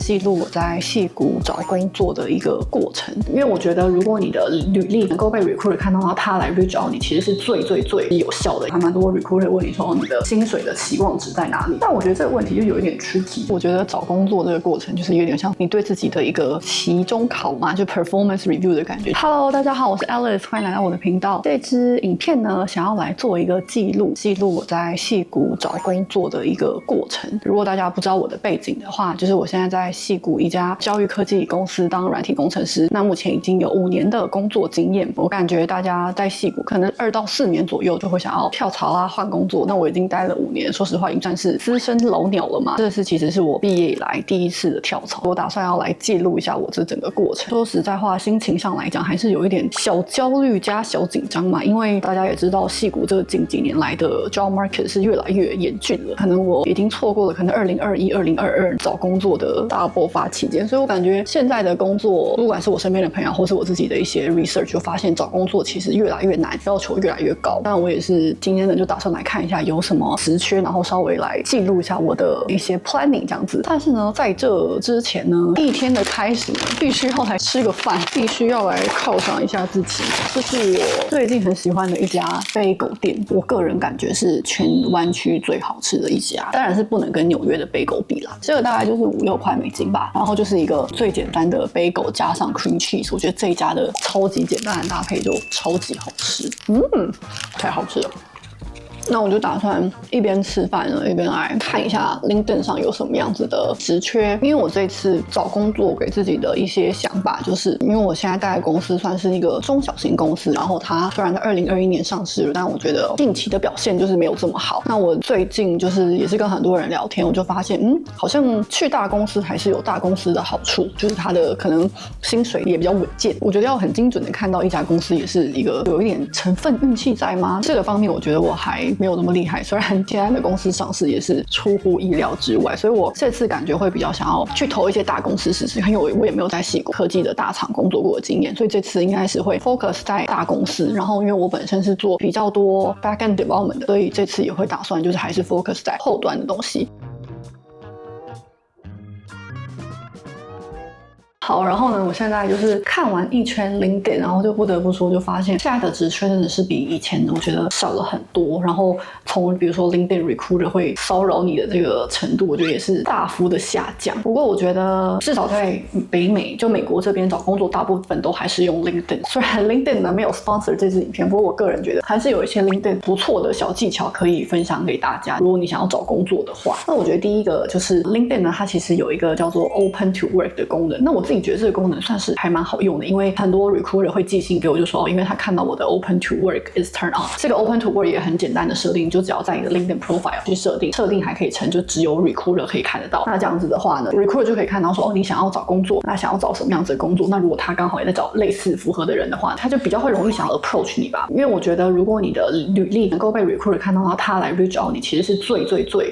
记录我在矽谷找工作的一个过程。因为我觉得，如果你的履历能够被 recruiter 看到，然后他来 reach out 你，其实是最有效的。还蛮多 recruiter 问你说，你的薪水的期望值在哪里？但我觉得这个问题就有一点 tricky。我觉得找工作这个过程就是有点像你对自己的一个期中考嘛，就 performance review 的感觉。Hello， 大家好，我是 Alice， 欢迎来到我的频道。这支影片呢，想要来做一个记录我在矽谷找工作的一个过程。如果大家不知道我的背景的话，就是我现在在矽谷一家教育科技公司当软体工程师，那目前已经有5年的工作经验。我感觉大家在矽谷可能2到4年左右就会想要跳槽啊，换工作。那我已经待了5年，说实话已经算是资深老鸟了嘛。这其实是我毕业以来第一次的跳槽，我打算要来记录一下我这整个过程。说实在话，心情上来讲还是有一点小焦虑加小紧张嘛，因为大家也知道矽谷这近几年来的 job market 是越来越严峻了，可能我已经错过了可能2021、2022找工作的大爆发期间，所以我感觉现在的工作，不管是我身边的朋友或是我自己的一些 research， 就发现找工作其实越来越难，要求越来越高。但我也是今天呢就打算来看一下有什么职缺，然后稍微来记录一下我的一些 planning 这样子。但是呢，在这之前呢，一天的开始必须要来吃个饭，必须要来犒赏一下自己。这是我最近很喜欢的一家bagel店，我个人感觉是全湾区最好吃的一家，当然是不能跟纽约的 bagel 比啦。这个大概就是5-6块美金吧，然后就是一个最简单的 bagel 加上 cream cheese， 我觉得这一家的超级简单的搭配就超级好吃，太好吃了。那我就打算一边吃饭呢，一边来看一下 LinkedIn 上有什么样子的职缺。因为我这次找工作给自己的一些想法，就是因为我现在待的公司算是一个中小型公司，然后它虽然在2021年上市了，但我觉得近期的表现就是没有这么好。那我最近就是也是跟很多人聊天，我就发现好像去大公司还是有大公司的好处，就是它的可能薪水也比较稳健。我觉得要很精准的看到一家公司也是一个有一点成分运气在吗？这个方面我觉得我还没有那么厉害，虽然现在的公司上市也是出乎意料之外，所以我这次感觉会比较想要去投一些大公司试试看，因为我也没有在矽谷科技的大厂工作过的经验，所以这次应该是会 focus 在大公司。然后因为我本身是做比较多 backend development 的，所以这次也会打算就是还是 focus 在后端的东西。好，然后呢，我现在就是看完一圈 LinkedIn， 然后就不得不说，就发现现在的职缺真的是比以前我觉得少了很多。然后从比如说 LinkedIn recruiter 会骚扰你的这个程度，我觉得也是大幅的下降。不过我觉得至少在北美，就美国这边找工作，大部分都还是用 LinkedIn。虽然 LinkedIn 呢没有 sponsor 这支影片，不过我个人觉得还是有一些 LinkedIn 不错的小技巧可以分享给大家。如果你想要找工作的话，那我觉得第一个就是 LinkedIn 呢，它其实有一个叫做 Open to Work 的功能。那我自己觉得这个功能算是还蛮好用的，因为很多 recruiter 会寄信给我，就说因为他看到我的 Open to Work is turned on。这个 Open to Work 也很简单的设定，就只要在你的 LinkedIn profile 去设定还可以成就只有 recruiter 可以看得到。那这样子的话呢 ，recruiter 就可以看到说你想要找工作，那想要找什么样子的工作？那如果他刚好也在找类似符合的人的话，他就比较会容易想要 approach 你吧。因为我觉得如果你的履历能够被 recruiter 看到，然后他来 reach out 你，其实是最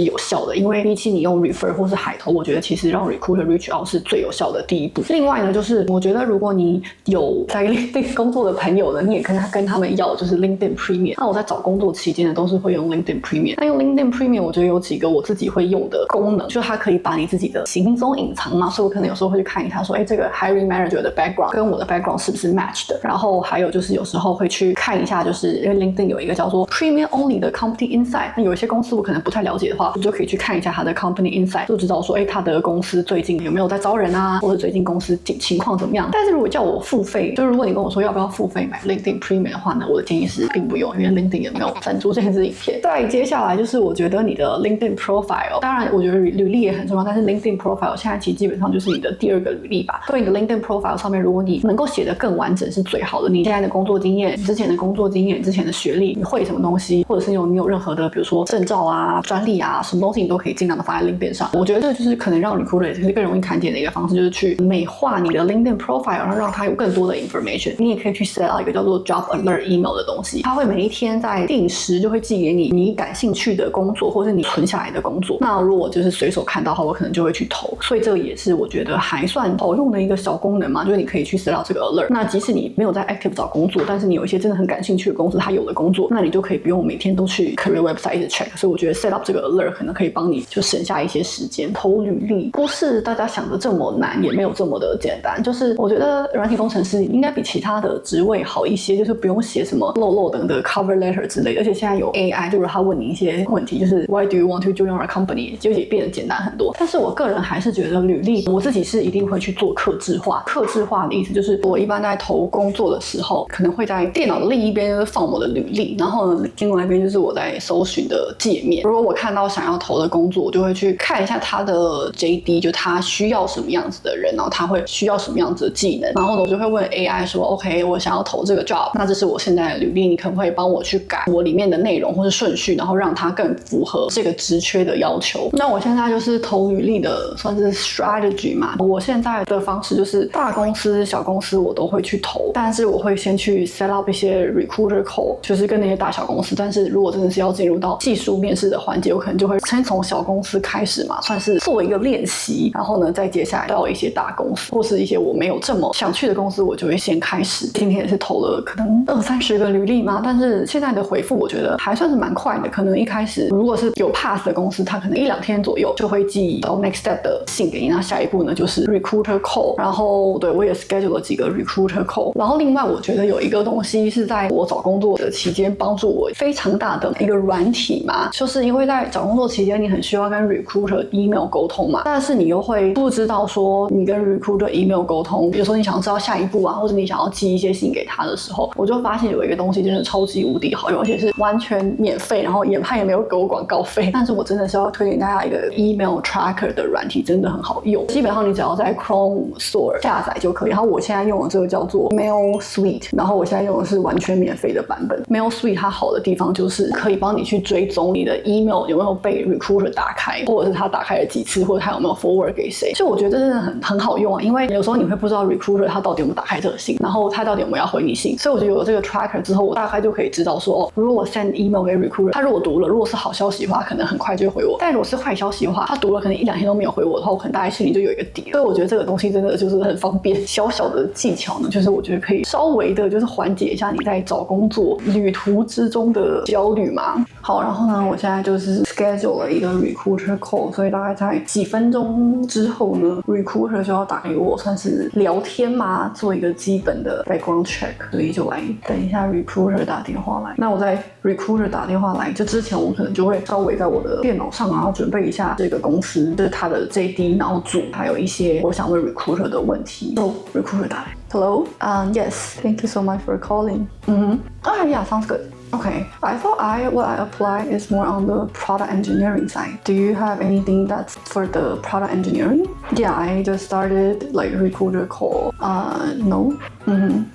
有效的。因为比起你用 refer 或是海投，我觉得其实让 recruiter reach out 是最有效的第一步。另外呢，就是我觉得如果你有在 LinkedIn 工作的朋友呢，你也跟他们要就是 LinkedIn Premium。那我在找工作期间呢，都是会用 LinkedIn Premium。那用 LinkedIn Premium， 我觉得有几个我自己会用的功能，就是它可以把你自己的行踪隐藏嘛，所以我可能有时候会去看一下说，这个 hiring manager 的 background 跟我的 background 是不是 match 的。然后还有就是有时候会去看一下，就是因为 LinkedIn 有一个叫做 Premium Only 的 Company Insight。那有一些公司我可能不太了解的话，我就可以去看一下它的 Company Insight， 就知道说，它的公司最近有没有在招人啊，或者最近公司情况怎么样。但是如果叫我付费，就是如果你跟我说要不要付费买 LinkedIn Premium 的话呢，我的建议是并不用，因为 LinkedIn 也没有赞助这支影片。再接下来就是我觉得你的 LinkedIn Profile， 当然我觉得履历也很重要，但是 LinkedIn Profile 现在其实基本上就是你的第2个履历吧。所以你的 LinkedIn Profile 上面，如果你能够写得更完整是最好的。你现在的工作经验、之前的工作经验、之前的学历，你会什么东西，或者是你有任何的比如说证照啊、专利啊，什么东西你都可以尽量的放在 LinkedIn 上。我觉得这就是可能让 recruiter 也是更容易看见的一个方式，就是去美美化你的 LinkedIn profile， 然后让它有更多的 information。你也可以去 set 一个叫做 job alert email 的东西，它会每一天在定时就会寄给你感兴趣的工作，或是你存下来的工作。那如果就是随手看到的话，我可能就会去投。所以这个也是我觉得还算好用的一个小功能嘛，就是你可以去 set 这个 alert。那即使你没有在 active 找工作，但是你有一些真的很感兴趣的公司，它有的工作，那你就可以不用每天都去 career website 一直 check。所以我觉得 set up 这个 alert 可能可以帮你就省下一些时间。投履历不是大家想的这么难，也没有这么的简单。就是我觉得软体工程师应该比其他的职位好一些，就是不用写什么漏等的 cover letter 之类的。而且现在有 AI， 就是他问你一些问题，就是 Why do you want to join our company， 就也变得简单很多。但是我个人还是觉得履历，我自己是一定会去做客制化。客制化的意思就是我一般在投工作的时候，可能会在电脑的另一边就是放我的履历，然后呢，另外一边就是我在搜寻的界面。如果我看到想要投的工作，我就会去看一下他的 JD， 就他需要什么样子的人，然后他会需要什么样子的技能，然后呢，我就会问 AI 说 OK， 我想要投这个 job， 那这是我现在的履历，你可不可以帮我去改我里面的内容或是顺序，然后让它更符合这个职缺的要求。那我现在就是投履历的算是 strategy 嘛，我现在的方式就是大公司小公司我都会去投，但是我会先去 set up 一些 recruiter call， 就是跟那些大小公司。但是如果真的是要进入到技术面试的环节，我可能就会先从小公司开始嘛，算是做一个练习，然后呢再接下来到一些大公司或是一些我没有这么想去的公司，我就会先开始。今天也是投了可能20-30个履历嘛，但是现在的回复我觉得还算是蛮快的。可能一开始如果是有 pass 的公司，它可能1-2天左右就会寄到 next step 的信给你。那下一步呢就是 recruiter call， 然后对我也 schedule 了几个 recruiter call。然后另外我觉得有一个东西是在我找工作的期间帮助我非常大的一个软体嘛，就是因为在找工作期间你很需要跟 recruiter email 沟通嘛，但是你又会不知道说你跟 recruiter email 沟通，比如说你想知道下一步啊，或者你想要寄一些信给他的时候，我就发现有一个东西真的超级无敌好用，而且是完全免费，然后他也没有给我广告费，但是我真的是要推荐大家一个 email tracker 的软体，真的很好用。基本上你只要在 Chrome Store 下载就可以。然后我现在用的这个叫做 Mail Suite， 然后我现在用的是完全免费的版本。Mail Suite 它好的地方就是可以帮你去追踪你的 email 有没有被 recruiter 打开，或者是他打开了几次，或者他有没有 forward 给谁。所以我觉得这真的很好用啊，因为有时候你会不知道 recruiter 他到底有没有打开这个信，然后他到底有没有要回你信。所以我觉得有了这个 tracker 之后，我大概就可以知道说，如果我 send email 给 recruiter， 他如果读了，如果是好消息的话，可能很快就会回我；但如果是坏消息的话，他读了可能1-2天都没有回我的话，我可能大概心里就有一个底了。所以我觉得这个东西真的就是很方便。小小的技巧呢，就是我觉得可以稍微的就是缓解一下你在找工作旅途之中的焦虑嘛。好，然后呢，我现在就是 schedule 了一个 recruiter call， 所以大概在几分钟之后呢 recruiter 就要打给我，算是聊天嘛，做一个基本的 background check， 所以就来等一下 recruiter 打电话来。那我在 recruiter 打电话来这之前，我可能就会稍微在我的电脑上，然后准备一下这个公司就是它的 JD， 然后组还有一些我想问 recruiter 的问题。recruiter 打来 ，Hello， yes, thank you so much for calling. Okay, yeah, sounds good. Okay, I thought what I apply is more on the product engineering side. Do you have anything that's for the product engineering? Yeah, I just started like recruiter call. No.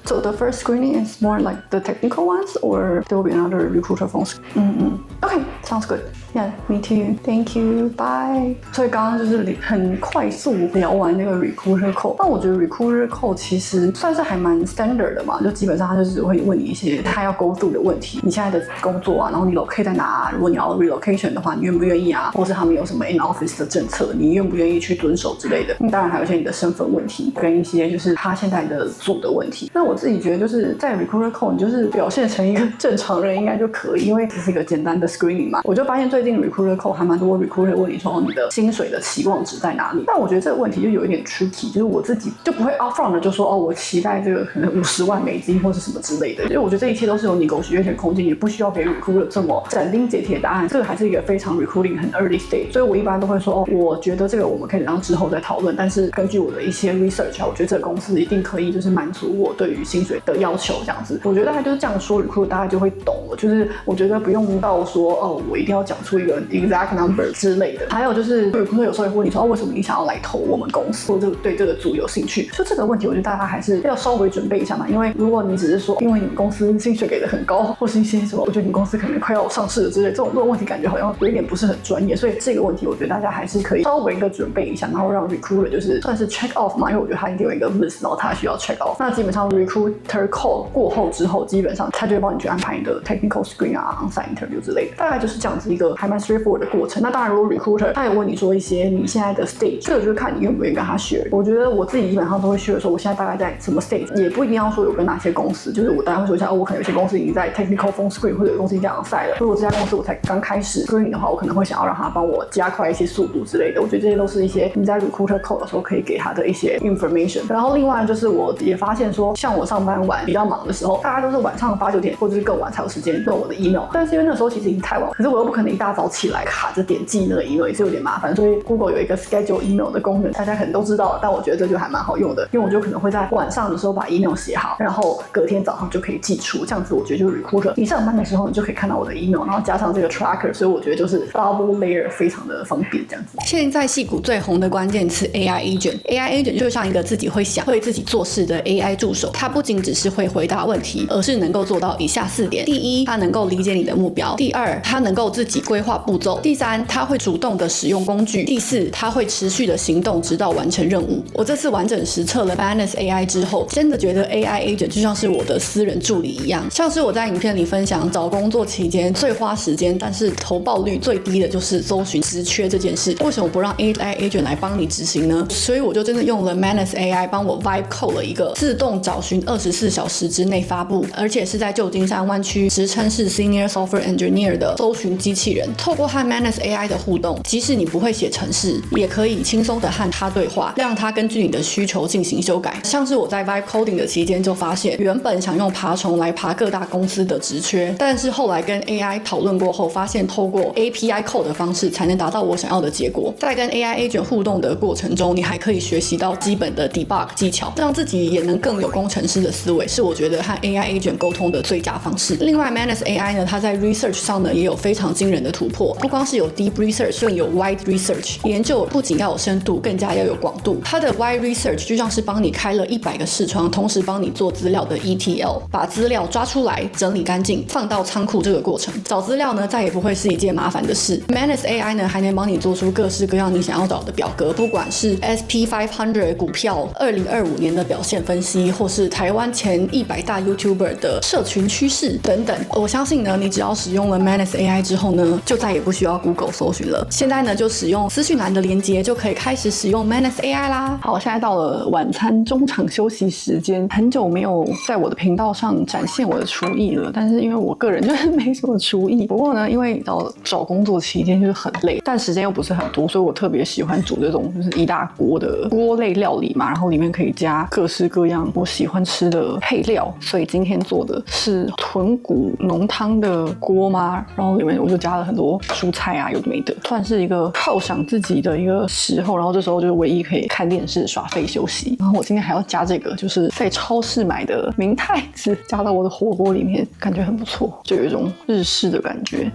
So the first screening is more like the technical ones, or there will be another recruiter phone screen? Okay, sounds good. Yeah, me too. Thank you. Bye. 所以刚刚就是很快速聊完那个 recruiter call。那我觉得 recruiter call 其实算是还蛮 standard 的嘛，就基本上他就是会问你一些他要 go through 的问题，你现在的工作啊，然后你 locate 在哪啊，如果你要 relocation 的话，你愿不愿意啊？或是他们有什么 in office 的政策，你愿不愿意去遵守之类的。当然还有一些你的身份问题，跟一些就是他现在的组的问题。那我自己觉得就是在 recruiter call 你就是表现成一个正常人应该就可以，因为这是一个简单的 screening 嘛。我就发现最近 recruiter call 还蛮多 recruiter 问你说你的薪水的期望值在哪里。但我觉得这个问题就有一点 tricky， 就是我自己就不会 upfront 的就说我期待这个可能50万美金或是什么之类的，因为我觉得这一切都是有negotiation空间，也不需要给 recruiter 这么斩钉截铁的答案。这个还是一个非常 recruiting 很 early stage， 所以我一般都会说我觉得这个我们可以让之后再讨论，但是根据我的一些 research 我觉得这个公司一定可以就是满足我对于薪水的要求，这样子。我觉得大概就是这样说 recruiter 大家就会懂了，就是我觉得不用到说我一定要讲出一个 exact number 之类的。还有就是recruiter有时候会问你说，为什么你想要来投我们公司，或者对这个组有兴趣？就这个问题，我觉得大家还是要稍微准备一下嘛。因为如果你只是说，因为你们公司薪水给的很高，或是一些什么，我觉得你们公司可能快要上市了之类，这种问题感觉好像有一点不是很专业。所以这个问题，我觉得大家还是可以稍微准备一下，然后让 recruiter 就是算是 check off 嘛，因为我觉得他一定有一个 list， 然后他需要 check off。那基本上 recruiter call 过后之后，基本上他就会帮你去安排你的 technical screen 啊、on-site interview 之类的，大概就是这样子一个还蛮 straightforward 的过程。那当然，如果 recruiter 他有问你说一些你现在的 stage， 这个就是看你愿不愿意跟他 share。我觉得我自己基本上都会 share 说我现在大概在什么 stage， 也不一定要说有跟哪些公司，就是我大概会说一下，我可能有些公司已经在 technical phone screen， 或者有公司已经 on-site 了。如果这家公司我才刚开始 screening 的话，我可能会想要让他帮我加快一些速度之类的。我觉得这些都是一些你在 recruiter call 的时候可以给他的一些 information。然后另外就是我也发现说，像我上班晚比较忙的时候，大家都是晚上8、9点或者是更晚才有时间用我的 email， 但是因为那时候其实已经太晚，可是我又不可能一大早起来卡着点击那个 email， 也是有点麻烦。所以 Google 有一个 schedule email 的功能，大家可能都知道，但我觉得这就还蛮好用的，因为我就可能会在晚上的时候把 email 写好，然后隔天早上就可以寄出，这样子我觉得就是 recruiter 你上班的时候你就可以看到我的 email， 然后加上这个 tracker， 所以我觉得就是 double layer 非常的方便这样子。现在矽谷最红的关键词 AI agent，AI agent 就像一个自己会想、会自己做事的 AI 助手，它不仅只是会回答问题，而是能够做到以下4点：第一，它能够理解你的目标；第二，它能够自己规划步骤；第三，它会主动的使用工具；第四，它会持续的行动直到完成任务。我这次完整实测了 Manus AI 之后，真的觉得 AI agent 就像是我的私人助理一样，像是我在影片里分享找工作期间最花时间，但是投报率最低的就是搜寻职缺这件事。为什么不让 AI agent 来帮你执行呢？所以我就真的用了 Manus AI 帮我 vibe code 了一个自动找寻24小时之内发布，而且是在旧金山湾区职称是 Senior Software Engineer 的搜寻机器人。透过和 Manus AI 的互动，即使你不会写程式，也可以轻松的和它对话，让它根据你的需求进行修改。像是我在 vibe coding 的期间就发现，原本想用爬虫来爬各大公司的职缺，但是后来跟 AI 讨论过后，发现透过 API code 的方式才能达到我想要的结果。在跟 AI agent 互动的过程中，你还可以学习到基本的 debug 技巧，让自己也能更有工程师的思维，是我觉得和 AI agent 沟通的最佳方式。另外 Manus AI 呢，它在 research 上呢也有非常惊人的突破，不光是有 deep research， 更有 wide research。研究不仅要有深度，更加要有广度。它的 wide research 就像是帮你开了100个视窗，同时帮你做资料的 ETL， 把资料抓出来，整理干净，放到仓库这个过程。找资料呢，再也不会是一件麻烦的事。Manus AI 呢，还能帮你做出各式各样你想要找的表格，不管是 SP500 股票2025年的表现分析，或是台湾前100大 YouTuber 的社群趋势等等。我相信呢，你只要使用了 Manus AI 之后呢，就再也不需要 Google 搜寻了。现在呢，就使用资讯栏的连结，就可以开始使用 Manus AI 啦。好，现在到了晚餐中场休息时间，很久没有在我的频道上展现我的厨艺了，但是因为我个人就是没什么厨艺。不过呢，因为找工作期间就是很累，但时间又不是很多，所以我特别喜欢煮这种就是一大锅的锅类料理嘛，然后里面可以加各式各样我喜欢吃的配料。所以今天做的是豚骨浓汤的锅嘛，然后里面我就加了很多蔬菜啊，有的没的，算是一个犒赏自己的一个时候。然后这时候就是唯一可以看电视耍废休息。然后我今天还要加这个，就是在超市买的明太子，加到我的火锅里面，感觉很不错，就有一种日式的感觉。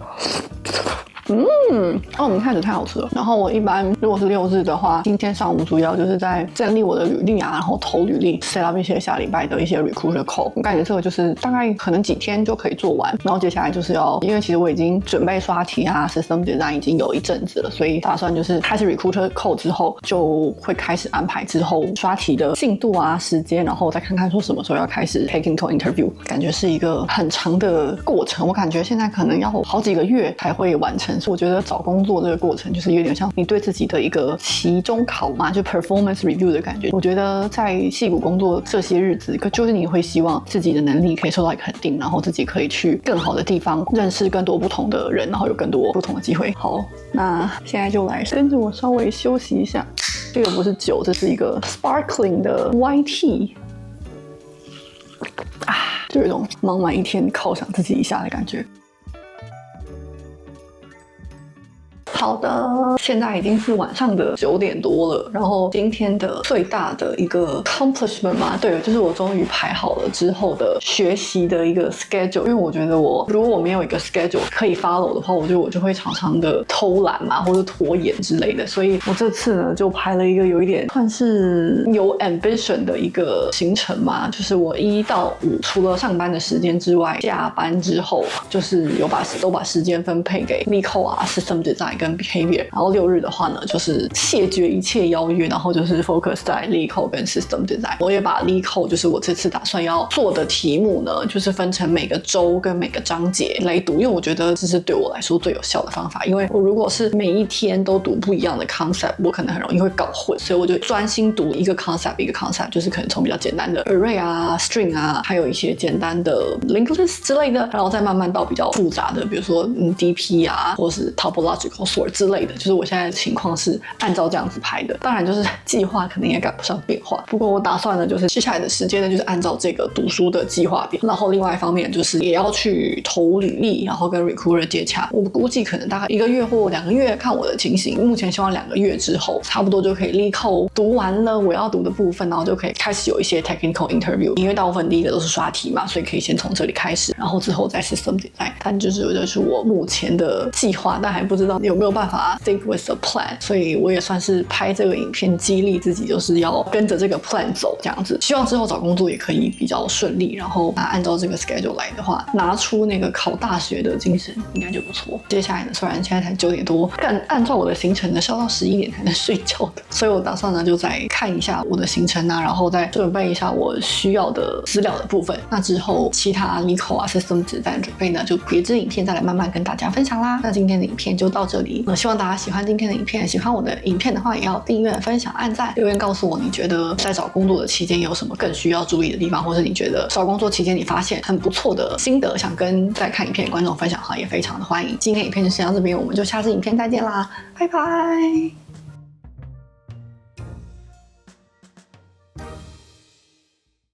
明太子太好吃了。然后我一般如果是6日的话，今天上午主要就是在整理我的履历啊，然后投履历 set up 一些下礼拜的一些 recruiter call。我感觉这个就是大概可能几天就可以做完。然后接下来就是要，因为其实我已经准备刷题啊 system design 已经有一阵子了，所以打算就是开始 recruiter call 之后，就会开始安排之后刷题的进度啊时间，然后再看看说什么时候要开始 technical interview。感觉是一个很长的过程，我感觉现在可能要好几个月才会完成。所以我觉得找工作这个过程就是有点像你对自己的一个期中考嘛，就 performance review 的感觉。我觉得在矽谷工作这些日子，就是你会希望自己的能力可以受到肯定，然后自己可以去更好的地方认识更多不同的人，然后有更多不同的机会。好，那现在就来跟着我稍微休息一下。这个不是酒，这是一个 sparkling 的 white tea。就有一种忙完一天犒赏自己一下的感觉。好的，现在已经是晚上的9点多了，然后今天的最大的一个 accomplishment 嘛，对，就是我终于排好了之后的学习的一个 schedule， 因为我觉得如果我没有一个 schedule 可以 follow 的话，我就会常常的偷懒嘛，或者拖延之类的，所以我这次呢就排了一个有一点算是有 ambition 的一个行程嘛，就是我1到5除了上班的时间之外，下班之后就是都把时间分配给 LeetCode 啊、System Design 跟 Behavior， 然后6日的话呢，就是谢绝一切邀约，然后就是 focus 在 LeetCode 跟 System Design。我也把 LeetCode 就是我这次打算要做的题目呢，就是分成每个周跟每个章节来读，因为我觉得这是对我来说最有效的方法。因为我如果是每一天都读不一样的 concept， 我可能很容易会搞混，所以我就专心读一个 concept 一个 concept， 就是可能从比较简单的 array 啊、string 啊，还有一些简单的 linked list 之类的，然后再慢慢到比较复杂的，比如说DP 啊，或是 topological sort 之类的。就是我现在的情况是按照这样子排的，当然就是计划肯定也赶不上变化。不过我打算呢，就是接下来的时间呢，就是按照这个读书的计划表，然后另外一方面就是也要去投履历，然后跟 recruiter 接洽。我估计可能大概1个月或2个月，看我的情形。目前希望2个月之后，差不多就可以立刻读完了我要读的部分，然后就可以开始有一些 technical interview。因为大部分第一个都是刷题嘛，所以可以先从这里开始，然后之后再 system design。但就是我目前的计划，但还不知道有没有办法 stick with the plan。所以我也算是拍这个影片激励自己，就是要跟着这个 plan 走这样子。希望之后找工作也可以比较顺利，然后按照这个 schedule 来的话，拿出那个考大学的精神，应该就不错。接下来呢，虽然现在才9点多，但按照我的行程呢，是要到11点才能睡觉的，所以我打算呢就再看一下我的行程啊，然后再准备一下我需要的资料的部分。那之后其他 LeetCode 啊、System Design 准备呢，就别支影片再来慢慢跟大家分享啦。那今天的影片就到这里，希望大家喜欢今天的影片。喜欢我的影片的话，也要订阅、分享、按赞、留言告诉我你觉得在找工作的期间有什么更需要注意的地方，或是你觉得找工作期间你发现很不错的心得，想跟在看影片的观众分享的话，也非常的欢迎。今天影片就先到这边，我们就下次影片再见啦，拜拜。